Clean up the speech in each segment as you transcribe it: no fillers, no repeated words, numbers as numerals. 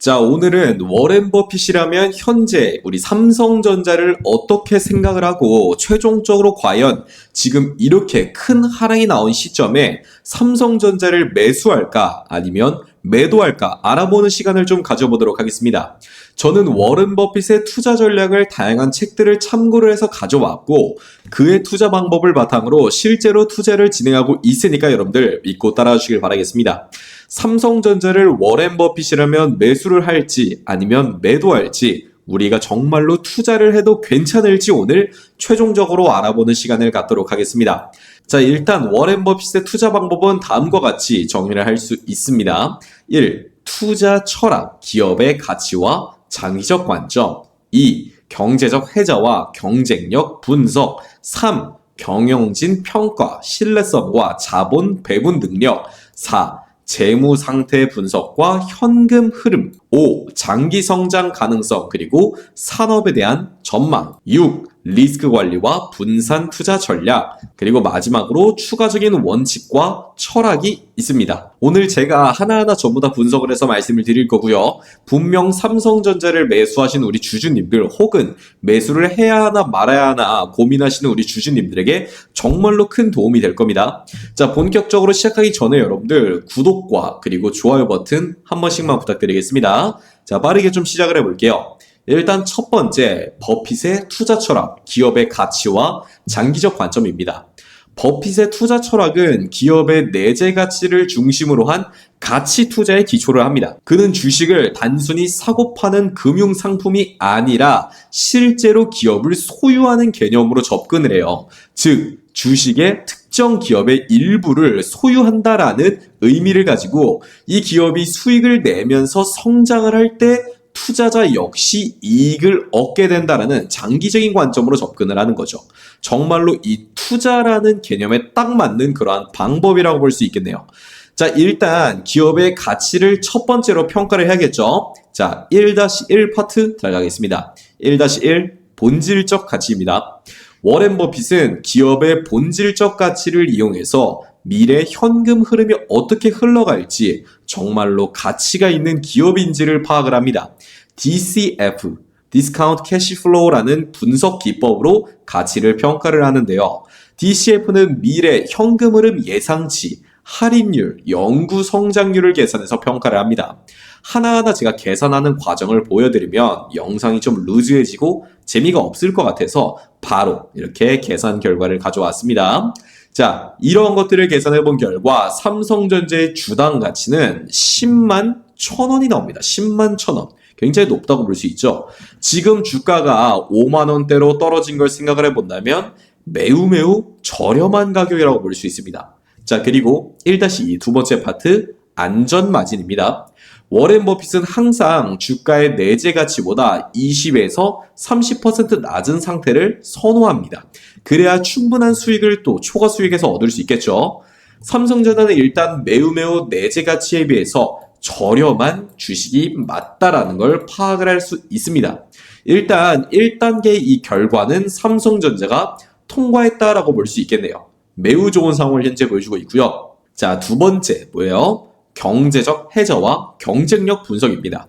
자, 오늘은 워렌 버핏이라면 현재 우리 삼성전자를 어떻게 생각을 하고 최종적으로 과연 지금 이렇게 큰 하락이 나온 시점에 삼성전자를 매수할까 아니면 매도할까 알아보는 시간을 좀 가져보도록 하겠습니다. 저는 워렌 버핏의 투자 전략을 다양한 책들을 참고를 해서 가져왔고 그의 투자 방법을 바탕으로 실제로 투자를 진행하고 있으니까 여러분들 믿고 따라와 주시길 바라겠습니다. 삼성전자를 워렌 버핏이라면 매수를 할지 아니면 매도할지 우리가 정말로 투자를 해도 괜찮을지 오늘 최종적으로 알아보는 시간을 갖도록 하겠습니다. 자, 일단 워렌 버핏의 투자 방법은 다음과 같이 정리를 할 수 있습니다. 1. 투자 철학, 기업의 가치와 장기적 관점. 2. 경제적 해자와 경쟁력 분석. 3. 경영진 평가, 신뢰성과 자본 배분 능력. 4. 재무 상태 분석과 현금 흐름. 5. 장기 성장 가능성 그리고 산업에 대한 전망. 6. 리스크 관리와 분산 투자 전략. 그리고 마지막으로 추가적인 원칙과 철학이 있습니다. 오늘 제가 하나하나 전부 다 분석을 해서 말씀을 드릴 거고요. 분명 삼성전자를 매수하신 우리 주주님들 혹은 매수를 해야 하나 말아야 하나 고민하시는 우리 주주님들에게 정말로 큰 도움이 될 겁니다. 자, 본격적으로 시작하기 전에 여러분들 구독과 그리고 좋아요 버튼 한 번씩만 부탁드리겠습니다. 자, 빠르게 좀 시작을 해볼게요. 일단 첫 번째, 버핏의 투자 철학, 기업의 가치와 장기적 관점입니다. 버핏의 투자 철학은 기업의 내재 가치를 중심으로 한 가치 투자에 기초를 합니다. 그는 주식을 단순히 사고 파는 금융 상품이 아니라 실제로 기업을 소유하는 개념으로 접근을 해요. 즉, 주식의 특정 기업의 일부를 소유한다라는 의미를 가지고 이 기업이 수익을 내면서 성장을 할 때 투자자 역시 이익을 얻게 된다는 장기적인 관점으로 접근을 하는 거죠. 정말로 이 투자라는 개념에 딱 맞는 그러한 방법이라고 볼 수 있겠네요. 자, 일단 기업의 가치를 첫 번째로 평가를 해야겠죠. 자, 1-1 파트 들어가겠습니다. 1-1 본질적 가치입니다. 워렌 버핏은 기업의 본질적 가치를 이용해서 미래 현금 흐름이 어떻게 흘러갈지 정말로 가치가 있는 기업인지를 파악을 합니다. DCF, Discount Cash Flow라는 분석 기법으로 가치를 평가를 하는데요. DCF는 미래 현금 흐름 예상치, 할인율, 영구 성장률을 계산해서 평가를 합니다. 하나하나 제가 계산하는 과정을 보여드리면 영상이 좀 루즈해지고 재미가 없을 것 같아서 바로 이렇게 계산 결과를 가져왔습니다. 자, 이런 것들을 계산해 본 결과 삼성전자의 주당 가치는 10만 1,000원이 나옵니다. 10만 1,000원. 굉장히 높다고 볼 수 있죠. 지금 주가가 5만 원대로 떨어진 걸 생각을 해본다면 매우 저렴한 가격이라고 볼 수 있습니다. 자, 그리고 1-2 두 번째 파트 안전 마진입니다. 워렌 버핏은 항상 주가의 내재 가치보다 20에서 30% 낮은 상태를 선호합니다. 그래야 충분한 수익을 또 초과 수익에서 얻을 수 있겠죠. 삼성전자는 일단 매우 내재 가치에 비해서 저렴한 주식이 맞다라는 걸 파악을 할 수 있습니다. 일단 1단계 이 결과는 삼성전자가 통과했다라고 볼 수 있겠네요. 매우 좋은 상황을 현재 보여주고 있고요. 자, 두 번째 뭐예요? 경제적 해저와 경쟁력 분석입니다.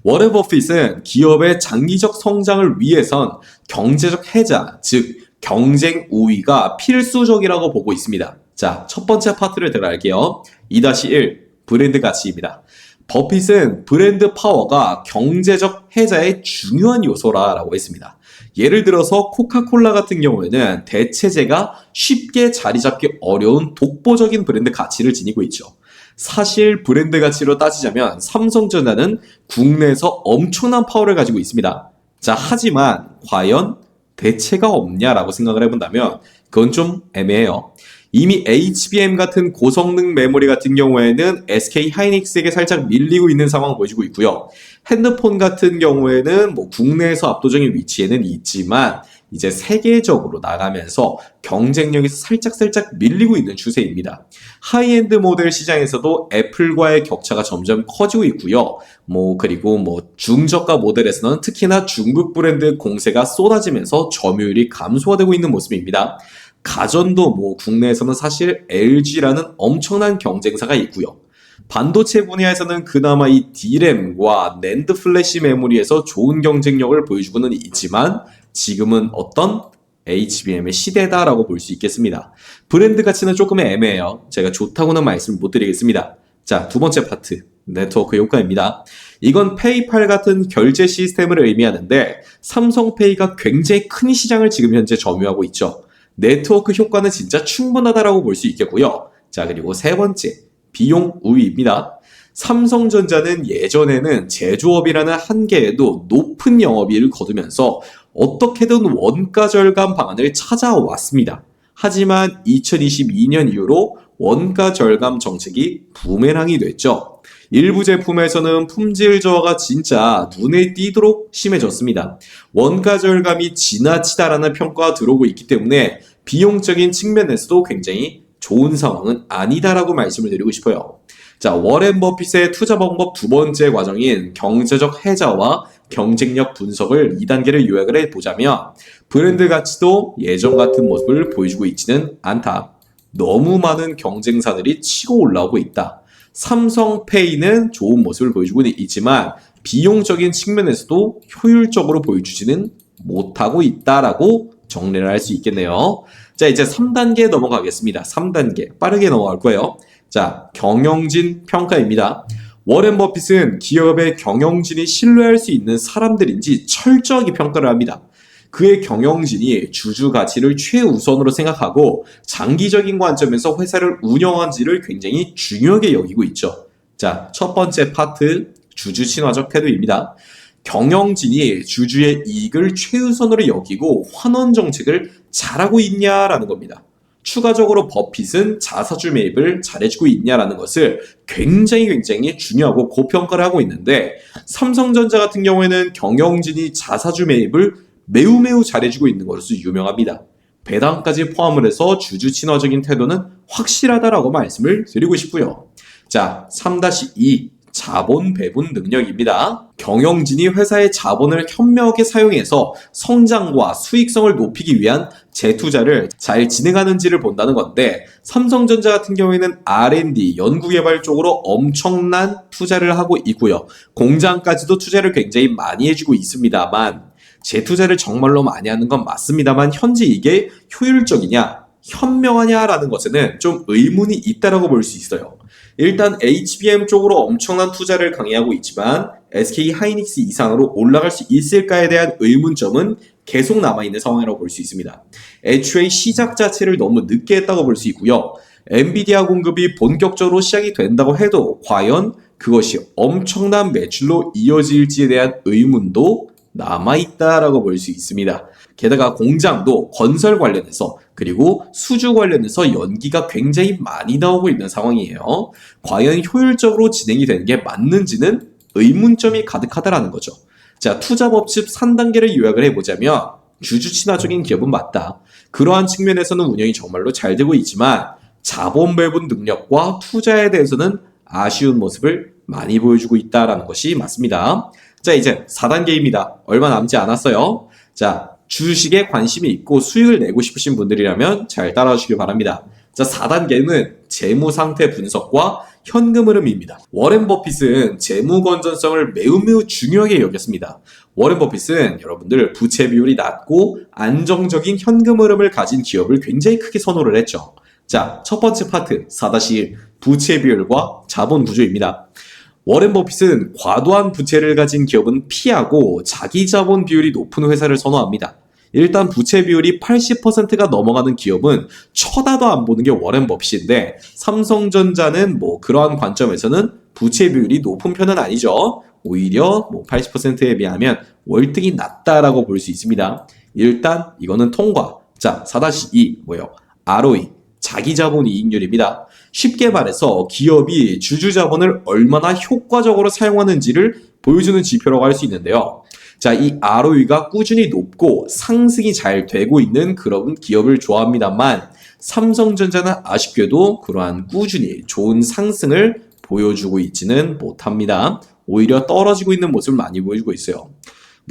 워렌 버핏은 기업의 장기적 성장을 위해선 경제적 해자, 즉 경쟁 우위가 필수적이라고 보고 있습니다. 자, 첫 번째 파트를 들어갈게요. 2-1 브랜드 가치입니다. 버핏은 브랜드 파워가 경제적 해자의 중요한 요소라고 했습니다. 예를 들어서 코카콜라 같은 경우에는 대체제가 쉽게 자리 잡기 어려운 독보적인 브랜드 가치를 지니고 있죠. 사실 브랜드 가치로 따지자면 삼성전자는 국내에서 엄청난 파워를 가지고 있습니다. 자, 하지만 과연 대체가 없냐라고 생각을 해본다면 그건 좀 애매해요. 이미 HBM 같은 고성능 메모리 같은 경우에는 SK 하이닉스에게 살짝 밀리고 있는 상황을 보여주고 있고요. 핸드폰 같은 경우에는 국내에서 압도적인 위치에는 있지만 이제 세계적으로 나가면서 경쟁력에서 살짝 밀리고 있는 추세입니다. 하이엔드 모델 시장에서도 애플과의 격차가 점점 커지고 있고요. 그리고 중저가 모델에서는 특히나 중국 브랜드 공세가 쏟아지면서 점유율이 감소가 되고 있는 모습입니다. 가전도 국내에서는 사실 LG라는 엄청난 경쟁사가 있고요. 반도체 분야에서는 그나마 이 D램과 낸드 플래시 메모리에서 좋은 경쟁력을 보여주고는 있지만 지금은 어떤 HBM의 시대다라고 볼 수 있겠습니다. 브랜드 가치는 조금 애매해요. 제가 좋다고는 말씀을 못 드리겠습니다. 자, 두 번째 파트, 네트워크 효과입니다. 이건 페이팔 같은 결제 시스템을 의미하는데 삼성페이가 굉장히 큰 시장을 지금 현재 점유하고 있죠. 네트워크 효과는 진짜 충분하다라고 볼 수 있겠고요. 자, 그리고 세 번째, 비용 우위입니다. 삼성전자는 예전에는 제조업이라는 한계에도 높은 영업이익을 거두면서 어떻게든 원가 절감 방안을 찾아왔습니다. 하지만 2022년 이후로 원가 절감 정책이 부메랑이 됐죠. 일부 제품에서는 품질 저하가 진짜 눈에 띄도록 심해졌습니다. 원가 절감이 지나치다라는 평가가 들어오고 있기 때문에 비용적인 측면에서도 굉장히 좋은 상황은 아니다라고 말씀을 드리고 싶어요. 자, 워렌 버핏의 투자 방법 두 번째 과정인 경제적 해자와 경쟁력 분석을 2단계를 요약을 해보자면 브랜드 가치도 예전 같은 모습을 보여주고 있지는 않다. 너무 많은 경쟁사들이 치고 올라오고 있다. 삼성페이는 좋은 모습을 보여주고 있지만 비용적인 측면에서도 효율적으로 보여주지는 못하고 있다라고 정리를 할 수 있겠네요. 자, 이제 3단계 넘어가겠습니다. 3단계 빠르게 넘어갈 거예요. 자, 경영진 평가입니다. 워렌 버핏은 기업의 경영진이 신뢰할 수 있는 사람들인지 철저하게 평가를 합니다. 그의 경영진이 주주 가치를 최우선으로 생각하고 장기적인 관점에서 회사를 운영하는지를 굉장히 중요하게 여기고 있죠. 자, 첫 번째 파트, 주주 친화적 태도입니다. 경영진이 주주의 이익을 최우선으로 여기고 환원 정책을 잘하고 있냐라는 겁니다. 추가적으로 버핏은 자사주 매입을 잘해주고 있냐라는 것을 굉장히 중요하고 고평가를 하고 있는데 삼성전자 같은 경우에는 경영진이 자사주 매입을 매우 잘해주고 있는 것으로 유명합니다. 배당까지 포함을 해서 주주 친화적인 태도는 확실하다라고 말씀을 드리고 싶고요. 자, 3-2 자본 배분 능력입니다. 경영진이 회사의 자본을 현명하게 사용해서 성장과 수익성을 높이기 위한 재투자를 잘 진행하는지를 본다는 건데 삼성전자 같은 경우에는 R&D, 연구개발 쪽으로 엄청난 투자를 하고 있고요. 공장까지도 투자를 굉장히 많이 해주고 있습니다만 재투자를 정말로 많이 하는 건 맞습니다만 현재 이게 효율적이냐, 현명하냐라는 것에는 좀 의문이 있다라고 볼 수 있어요. 일단 HBM 쪽으로 엄청난 투자를 강행하고 있지만 SK 하이닉스 이상으로 올라갈 수 있을까에 대한 의문점은 계속 남아있는 상황이라고 볼 수 있습니다. 애초에 시작 자체를 너무 늦게 했다고 볼 수 있고요. 엔비디아 공급이 본격적으로 시작이 된다고 해도 과연 그것이 엄청난 매출로 이어질지에 대한 의문도 남아있다라고 볼 수 있습니다. 게다가 공장도 건설 관련해서 그리고 수주 관련해서 연기가 굉장히 많이 나오고 있는 상황이에요. 과연 효율적으로 진행이 되는 게 맞는지는 의문점이 가득하다라는 거죠. 자, 투자 법칙 3단계를 요약을 해보자면 주주 친화적인 기업은 맞다. 그러한 측면에서는 운영이 정말로 잘 되고 있지만 자본 배분 능력과 투자에 대해서는 아쉬운 모습을 많이 보여주고 있다는 것이 맞습니다. 자, 이제 4단계입니다. 얼마 남지 않았어요. 자, 주식에 관심이 있고 수익을 내고 싶으신 분들이라면 잘 따라와 주시기 바랍니다. 자, 4단계는 재무 상태 분석과 현금 흐름입니다. 워렌 버핏은 재무 건전성을 매우 중요하게 여겼습니다. 워렌 버핏은 여러분들 부채 비율이 낮고 안정적인 현금 흐름을 가진 기업을 굉장히 크게 선호를 했죠. 자, 첫 번째 파트 4-1 부채 비율과 자본 구조입니다. 워렌 버핏은 과도한 부채를 가진 기업은 피하고 자기 자본 비율이 높은 회사를 선호합니다. 일단 부채 비율이 80%가 넘어가는 기업은 쳐다도 안 보는 게 워렌 버핏인데 삼성전자는 그러한 관점에서는 부채 비율이 높은 편은 아니죠. 오히려 80%에 비하면 월등히 낮다라고 볼 수 있습니다. 일단 이거는 통과. 자, 4-2 뭐예요? ROE, 자기 자본 이익률입니다. 쉽게 말해서 기업이 주주 자본을 얼마나 효과적으로 사용하는지를 보여주는 지표라고 할 수 있는데요. 자, 이 ROE가 꾸준히 높고 상승이 잘 되고 있는 그런 기업을 좋아합니다만 삼성전자는 아쉽게도 그러한 꾸준히 좋은 상승을 보여주고 있지는 못합니다. 오히려 떨어지고 있는 모습을 많이 보여주고 있어요.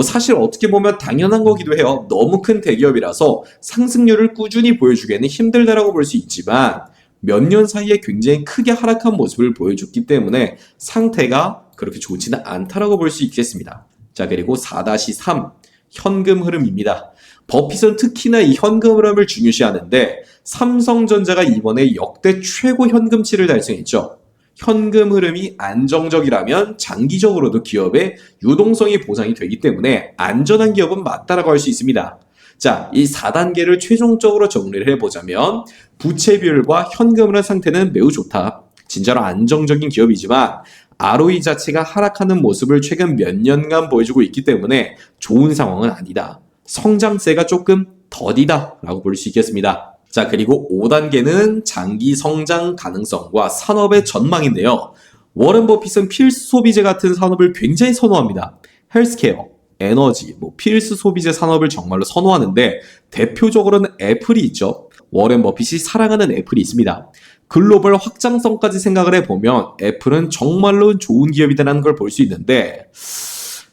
사실 어떻게 보면 당연한 거기도 해요. 너무 큰 대기업이라서 상승률을 꾸준히 보여주기에는 힘들다라고 볼 수 있지만 몇 년 사이에 굉장히 크게 하락한 모습을 보여줬기 때문에 상태가 그렇게 좋지는 않다라고 볼 수 있겠습니다. 자, 그리고 4-3 현금 흐름입니다. 버핏은 특히나 이 현금 흐름을 중요시하는데 삼성전자가 이번에 역대 최고 현금치를 달성했죠. 현금 흐름이 안정적이라면 장기적으로도 기업의 유동성이 보장이 되기 때문에 안전한 기업은 맞다라고 할 수 있습니다. 자, 이 4단계를 최종적으로 정리를 해보자면 부채 비율과 현금 흐름 상태는 매우 좋다. 진짜로 안정적인 기업이지만 ROE 자체가 하락하는 모습을 최근 몇 년간 보여주고 있기 때문에 좋은 상황은 아니다. 성장세가 조금 더디다 라고 볼 수 있겠습니다. 자, 그리고 5단계는 장기 성장 가능성과 산업의 전망인데요. 워런 버핏은 필수 소비재 같은 산업을 굉장히 선호합니다. 헬스케어, 에너지, 필수 소비재 산업을 정말로 선호하는데 대표적으로는 애플이 있죠. 워런 버핏이 사랑하는 애플이 있습니다. 글로벌 확장성까지 생각을 해보면 애플은 정말로 좋은 기업이다라는 걸 볼 수 있는데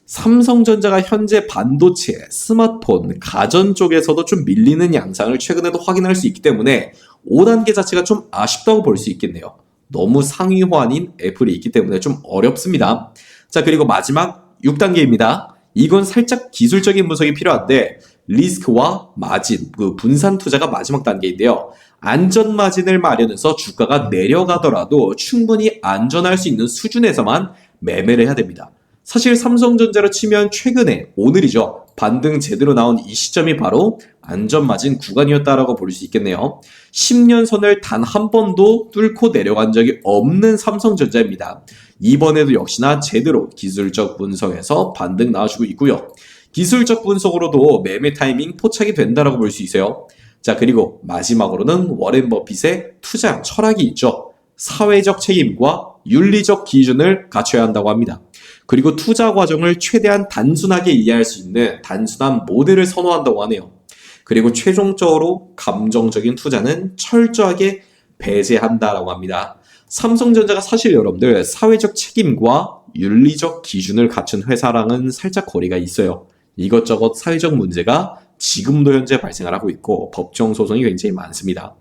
삼성전자가 현재 반도체, 스마트폰, 가전 쪽에서도 좀 밀리는 양상을 최근에도 확인할 수 있기 때문에 5단계 자체가 좀 아쉽다고 볼 수 있겠네요. 너무 상위 호환인 애플이 있기 때문에 좀 어렵습니다. 자, 그리고 마지막 6단계입니다. 이건 살짝 기술적인 분석이 필요한데 리스크와 마진, 그 분산 투자가 마지막 단계인데요. 안전 마진을 마련해서 주가가 내려가더라도 충분히 안전할 수 있는 수준에서만 매매를 해야 됩니다. 사실 삼성전자로 치면 최근에 오늘이죠. 반등 제대로 나온 이 시점이 바로 안전마진 구간이었다라고 볼 수 있겠네요. 10년 선을 단 한 번도 뚫고 내려간 적이 없는 삼성전자입니다. 이번에도 역시나 제대로 기술적 분석에서 반등 나와주고 있고요. 기술적 분석으로도 매매 타이밍 포착이 된다라고 볼 수 있어요. 자, 그리고 마지막으로는 워렌 버핏의 투자 철학이 있죠. 사회적 책임과 윤리적 기준을 갖춰야 한다고 합니다. 그리고 투자 과정을 최대한 단순하게 이해할 수 있는 단순한 모델을 선호한다고 하네요. 그리고 최종적으로 감정적인 투자는 철저하게 배제한다라고 합니다. 삼성전자가 사실 여러분들 사회적 책임과 윤리적 기준을 갖춘 회사랑은 살짝 거리가 있어요. 이것저것 사회적 문제가 지금도 현재 발생을 하고 있고 법정 소송이 굉장히 많습니다.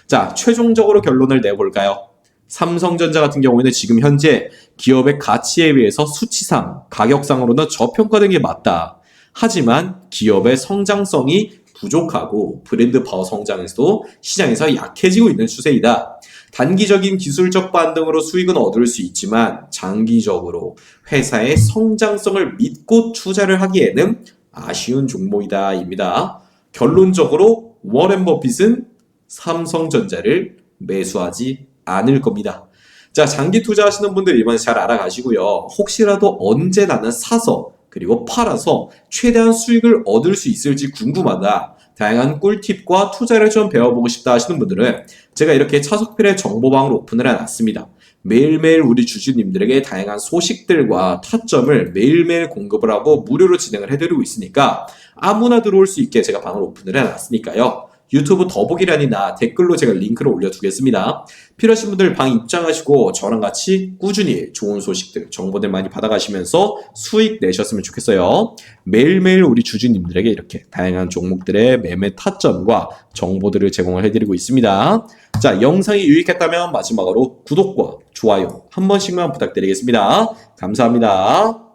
자, 최종적으로 결론을 내볼까요? 삼성전자 같은 경우에는 지금 현재 기업의 가치에 비해서 수치상, 가격상으로는 저평가된 게 맞다. 하지만 기업의 성장성이 부족하고 브랜드 파워 성장에서도 시장에서 약해지고 있는 추세이다. 단기적인 기술적 반등으로 수익은 얻을 수 있지만 장기적으로 회사의 성장성을 믿고 투자를 하기에는 아쉬운 종목이다 입니다. 결론적으로 워렌 버핏은 삼성전자를 매수하지 않을 겁니다. 자, 장기 투자하시는 분들 이번에 잘 알아가시고요. 혹시라도 언제 나는 사서 그리고 팔아서 최대한 수익을 얻을 수 있을지 궁금하다. 다양한 꿀팁과 투자를 좀 배워보고 싶다 하시는 분들은 제가 이렇게 차석필의 정보방을 오픈을 해놨습니다. 매일매일 우리 주주님들에게 다양한 소식들과 타점을 매일매일 공급을 하고 무료로 진행을 해드리고 있으니까 아무나 들어올 수 있게 제가 방을 오픈을 해놨으니까요. 유튜브 더보기란이나 댓글로 제가 링크를 올려두겠습니다. 필요하신 분들 방 입장하시고 저랑 같이 꾸준히 좋은 소식들, 정보들 많이 받아가시면서 수익 내셨으면 좋겠어요. 매일매일 우리 주주님들에게 이렇게 다양한 종목들의 매매 타점과 정보들을 제공을 해드리고 있습니다. 자, 영상이 유익했다면 마지막으로 구독과 좋아요 한 번씩만 부탁드리겠습니다. 감사합니다.